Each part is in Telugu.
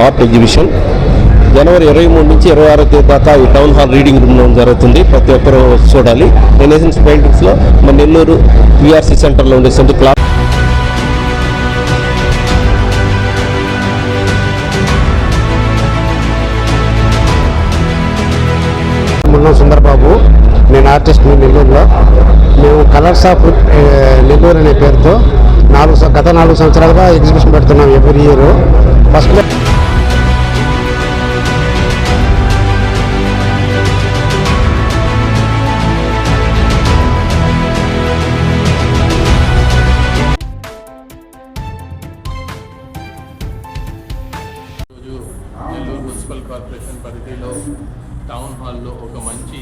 ఆర్ట్ ఎగ్జిబిషన్ జనవరి 23 నుంచి 26 తేదీ దాకా ఈ టౌన్ హాల్ రీడింగ్ రూమ్ జరుగుతుంది. ప్రతి ఒక్కరూ చూడాలి. రెనెసెన్స్ పెయింటింగ్స్లో మన నెల్లూరు విఆర్సీ సెంటర్లో ఉండే సెంటర్ క్లాస్ సుందరబాబు. నేను ఆర్టిస్ట్ నెల్లూరులో. మేము కలర్స్ ఆఫ్ నెల్లూరు అనే పేరుతో గత 4 సంవత్సరాలుగా ఎగ్జిబిషన్ పెడుతున్నాం every year. First Nellore municipal corporation పరిధిలో టౌన్ హాల్లో ఒక మంచి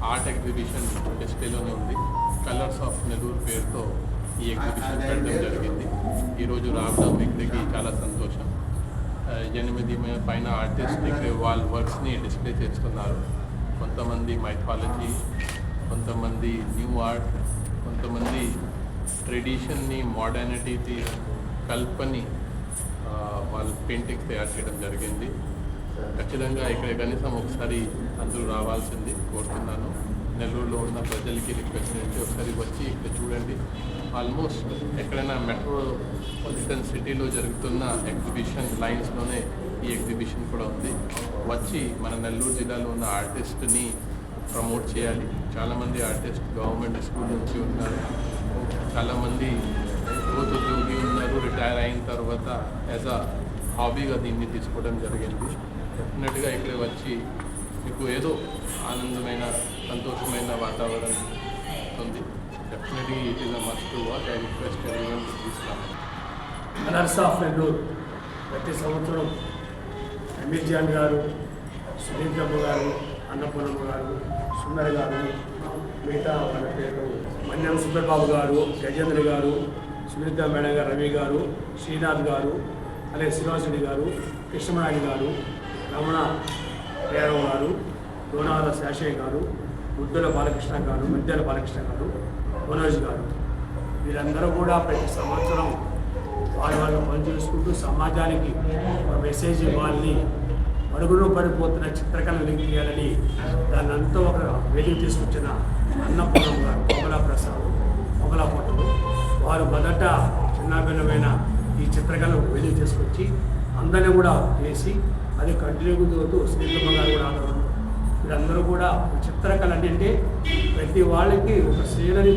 ఆర్ట్ ఎగ్జిబిషన్ డిస్ప్లేలోనే ఉంది. కలర్స్ ఆఫ్ నెల్లూరు పేరుతో ఈ ఎగ్జిబిషన్ పెట్టడం జరిగింది. ఈరోజు రావడం ఇక్కడికి చాలా సంతోషం. 8 పైన ఆర్టిస్ట్ ఇక్కడ వాళ్ళ వర్క్స్ని డిస్ప్లే చేస్తున్నారు. కొంతమంది మైథాలజీ, కొంతమంది న్యూ ఆర్ట్, కొంతమంది ట్రెడిషన్ని మోడర్నిటీ కల్పని వాళ్ళు పెయింటింగ్స్ తయారు చేయడం జరిగింది. ఖచ్చితంగా ఇక్కడ కనీసం ఒకసారి అందరూ రావాల్సింది కోరుతున్నాను. నెల్లూరులో ఉన్న ప్రజలకి రిక్వెస్ట్ చేసి ఒకసారి వచ్చి ఇక్కడ చూడండి. ఆల్మోస్ట్ ఎక్కడైనా మెట్రోపాలిటన్ సిటీలో జరుగుతున్న ఎగ్జిబిషన్ లైన్స్లోనే ఈ ఎగ్జిబిషన్ కూడా ఉంది. వచ్చి మన నెల్లూరు జిల్లాలో ఉన్న ఆర్టిస్ట్ని ప్రమోట్ చేయాలి. చాలామంది ఆర్టిస్ట్ గవర్నమెంట్ స్కూల్ నుంచి ఉన్నారు, చాలామంది ఉద్యోగి ఉన్నారు, రిటైర్ అయిన తర్వాత యాజ్ అ హాబీగా దీన్ని తీసుకోవడం జరిగింది. డెఫినెట్గా ఇక్కడ వచ్చి మీకు ఏదో ఆనందమైన సంతోషమైన వాతావరణం ఉంది. Definitely it is a must to watch. I request everyone to please come. Colours of Nellore ప్రతి సంవత్సరం అమీర్ జాన్ గారు, సునీతమ్మ గారు, అన్నపూర్ణమ్మ గారు, సుందర్ గారు, మిగతా వాళ్ళ పేరు మన్యం సుందర్బాబు గారు, గజేంద్ర గారు, సునీత మేడం గారు, రవి గారు, శ్రీనాథ్ గారు, అలాగే శ్రీనివాసుడి గారు, కృష్ణమరాయుడు గారు, రమణ పేరవ్ గారు, లోనాల శాషయ్య గారు, ముద్దుల బాలకృష్ణ గారు, మధ్యాల బాలకృష్ణ గారు, మనోజ్ గారు, వీరందరూ కూడా ప్రతి సంవత్సరం వాళ్ళు పనిచేసుకుంటూ సమాజానికి ఒక మెసేజ్ ఇవ్వాలని, అడుగులో పడిపోతున్న చిత్రకళను లింక్ చేయాలని దాన్ని అంతా ఒక వేదిక తీసుకొచ్చిన అన్నపూర్ణమ్మ గారు, మొగలా ప్రసాద్, మొగలా పొట్టలు వారు మొదట చిన్నభిన్నమైన ఈ చిత్రకళను వెలుగు తీసుకొచ్చి అందరినీ కూడా చేసి అది కంటిన్యూ అవుతూ శ్రీలమ్మ గారు కూడా ఆదరణ. వీరందరూ కూడా చిత్రకళ అంటే ప్రతి వాళ్ళకి ఒక శ్రీలని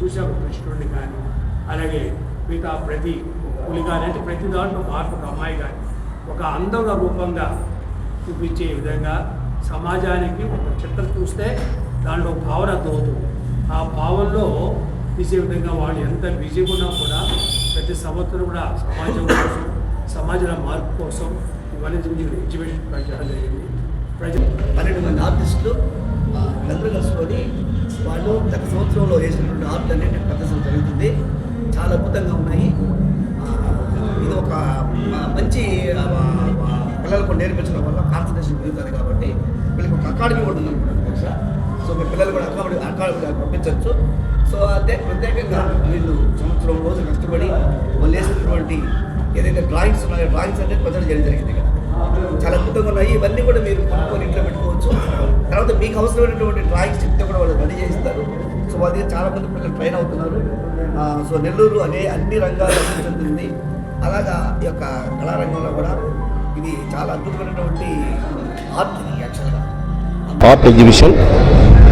చూసే ఒక కృష్ణుడిని కానీ, అలాగే మిగతా ప్రతి పులి కానీ, అంటే ప్రతి దాంట్లో ఒక అమ్మాయి కానీ ఒక అందంగా రూపంగా చూపించే విధంగా సమాజానికి ఒక చిత్రం చూస్తే దాంట్లో భావన అర్థమవుతుంది. ఆ భావనలో తీసే విధంగా వాళ్ళు ఎంత బిజీగా ఉన్నా కూడా ప్రతి సంవత్సరం కూడా సమాజం కోసం, సమాజంలో మార్పు కోసం ఇవన్నీ ఎగ్జిబిషన్ చేయడం జరిగింది. 12 మంది ఆర్టిస్టులు అందరూ కలుసుకొని వాళ్ళు గత సంవత్సరంలో వేసినటువంటి ఆర్ట్ అన్నింటి ప్రదర్శన జరుగుతుంది. చాలా అద్భుతంగా ఉన్నాయి. ఇది ఒక మంచి పిల్లలకు నేర్పించడం వల్ల కాన్సన్ట్రేషన్ పెరుగుతుంది. కాబట్టి వీళ్ళకి ఒక అకాడమీ కూడా ఉందనుకుంటున్నాను. సో మీ పిల్లలు కూడా అకాడమీ పంపించవచ్చు. సో అదే ప్రత్యేకంగా వీళ్ళు సంవత్సరం రోజు కష్టపడి వాళ్ళు వేసినటువంటి ఏదైతే డ్రాయింగ్స్ ఉన్నాయో డ్రాయింగ్స్ అంటే ప్రజలు చేయడం జరిగింది కదా, చాలా అద్భుతంగా ఉన్నాయి. ఇవన్నీ కూడా మీరు కొనుక్కొని ఇంట్లో పెట్టుకోవచ్చు. తర్వాత మీకు అవసరమైనటువంటి డ్రాయింగ్స్ చెప్తే కూడా వాళ్ళు రెడీ చేస్తారు. సో అది చాలామంది పిల్లలు ట్రైన్ అవుతున్నారు. సో నెల్లూరు అన్ని రంగాల్లో చెందుతుంది. అలాగా ఈ యొక్క కళారంగంలో కూడా ఇది చాలా అద్భుతమైనటువంటి ఆర్ట్. యాక్చువల్గా ఆర్ట్ ఎగ్జిబిషన్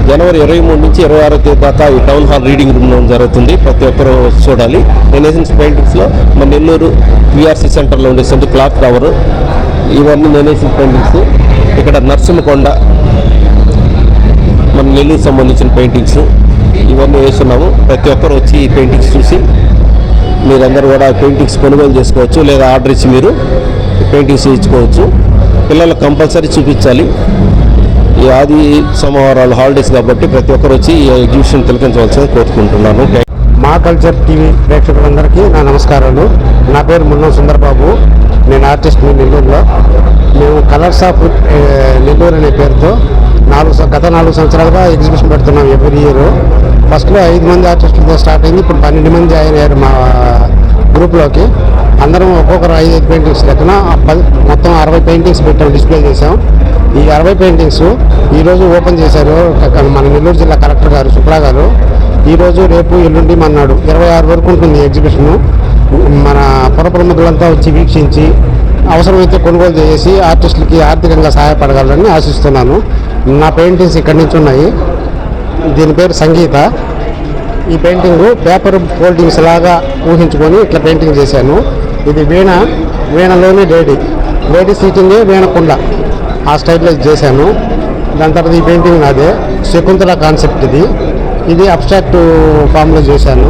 జనవరి 23 నుంచి 26 తేదీ దాకా ఈ టౌన్ హాల్ రీడింగ్ రూమ్ జరుగుతుంది. ప్రతి ఒక్కరూ చూడాలి. రెనెసెన్స్ పెయింటింగ్స్లో మన నెల్లూరు విఆర్సీ సెంటర్లో ఉండే సెంటర్ క్లాక్ టవర్, ఇవన్నీ రెనెసెన్స్ పెయింటింగ్స్. ఇక్కడ నరసింహకొండ మన నెల్లూరు సంబంధించిన పెయింటింగ్స్ ఇవన్నీ వేస్తున్నాము. ప్రతి ఒక్కరు వచ్చి ఈ పెయింటింగ్స్ చూసి మీరందరూ కూడా పెయింటింగ్స్ కొనుగోలు చేసుకోవచ్చు, లేదా ఆర్డర్ ఇచ్చి మీరు పెయింటింగ్స్ ఇచ్చుకోవచ్చు. పిల్లలకు కంపల్సరీ చూపించాలి. ఈ ఆది సోమవారాలు హాలిడేస్ కాబట్టి ప్రతి ఒక్కరు వచ్చి ఈ ఎగ్జిబిషన్ తిలకించవలసింది కోరుకుంటున్నాను. మా కల్చర్ టీవీ ప్రేక్షకులందరికీ నా నమస్కారాలు. నా పేరు మున్నం సుందరబాబు. నేను ఆర్టిస్ట్ నెల్లూరులో. మేము కలర్స్ ఆఫ్ నెల్లూరు అనే పేరుతో గత 4 సంవత్సరాలుగా ఎగ్జిబిషన్ పెడుతున్నాం ఎవ్రీ ఇయర్. ఫస్ట్లో 5 మంది ఆర్టిస్టులతో స్టార్ట్ అయింది. ఇప్పుడు 12 మంది జాయిన్ అయ్యారు మా గ్రూప్లోకి. అందరం ఒక్కొక్కరు 5 పెయింటింగ్స్ లెక్కన మొత్తం 60 పెయింటింగ్స్ పెట్టాం, డిస్ప్లే చేసాం. ఈ 60 పెయింటింగ్స్ ఈరోజు ఓపెన్ చేశారు మన నెల్లూరు జిల్లా కలెక్టర్ గారు శుక్లా గారు. ఈరోజు రేపు ఎల్లుండి మన్నాడు 26 వరకు ఉంటుంది ఎగ్జిబిషను. మన పుర ప్రముఖులంతా వచ్చి వీక్షించి అవసరమైతే కొనుగోలు చేసి ఆర్టిస్టులకి ఆర్థికంగా సహాయపడగలరని ఆశిస్తున్నాను. నా పెయింటింగ్స్ ఇక్కడి నుంచి ఉన్నాయి. దీని పేరు సంగీత. ఈ పెయింటింగ్ పేపర్ ఫోల్డింగ్స్ లాగా ఊహించుకొని ఇట్లా పెయింటింగ్ చేశాను. ఇది వీణలోనే లేడీ సీటింగే వీణకుండ, ఆ స్టైల్లో చేశాను. దాని తర్వాత ఈ పెయింటింగ్ నాదే శకుంతల కాన్సెప్ట్. ఇది అబ్స్ట్రాక్ట్ ఫామ్లో చేశాను.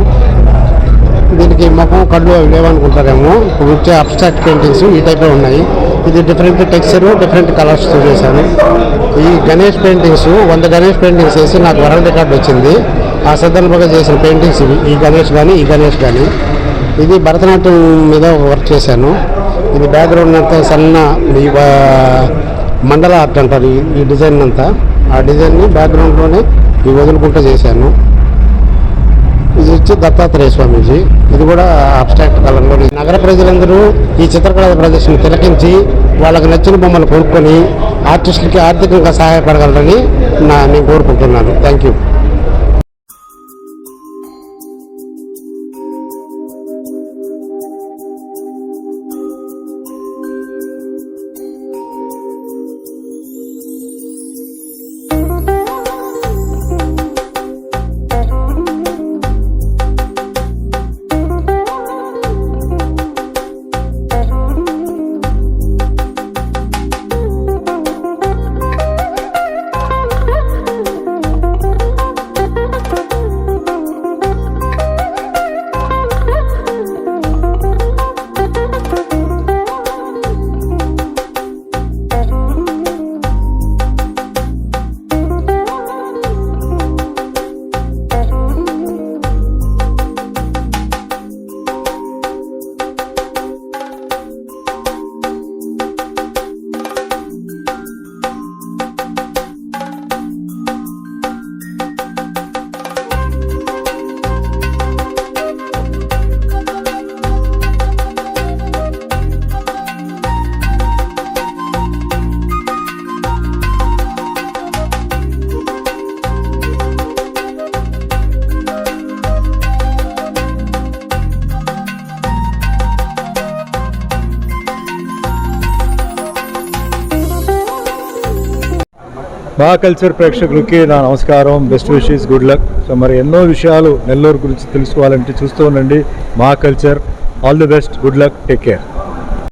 దీనికి ముఖం కళ్ళు అవి లేవనుకుంటారేమో, ఇప్పుడు వచ్చే అబ్స్ట్రాక్ట్ పెయింటింగ్స్ ఈ టైప్లో ఉన్నాయి. ఇది డిఫరెంట్ టెక్స్చర్, డిఫరెంట్ కలర్స్తో చేశాను. ఈ గణేష్ పెయింటింగ్స్ 100 గణేష్ పెయింటింగ్స్ వేసి నాకు వరల్డ్ రికార్డ్ వచ్చింది. ఆ సందర్భంగా చేసిన పెయింటింగ్స్ ఇవి. ఈ గణేష్ కానీ ఇది భరతనాట్యం మీద వర్క్ చేశాను. ఇది బ్యాక్గ్రౌండ్ అంతా సన్న ఈ మండల ఆర్ట్ అంటారు ఈ డిజైన్ అంతా. ఆ డిజైన్ని బ్యాక్గ్రౌండ్లోనే వదులుకుంటూ చేశాను. ఇది వచ్చి దత్తాత్రేయ స్వామీజీ. ఇది కూడా అబ్స్ట్రాక్ట్ కలర్లో. నగర ప్రజలందరూ ఈ చిత్రకళ ప్రదర్శన తిలకించి వాళ్ళకి నచ్చిన బొమ్మలు కొనుక్కొని ఆర్టిస్టులకి ఆర్థికంగా సహాయపడగలరని నేను కోరుకుంటున్నాను. Thank you. మా కల్చర్ ప్రేక్షకులకి నా నమస్కారం, best wishes, good luck. So మరి ఎన్నో విషయాలు నెల్లూరు గురించి తెలుసుకోవాలంటే చూస్తూ ఉండండి మా culture. All the best, good luck, take care.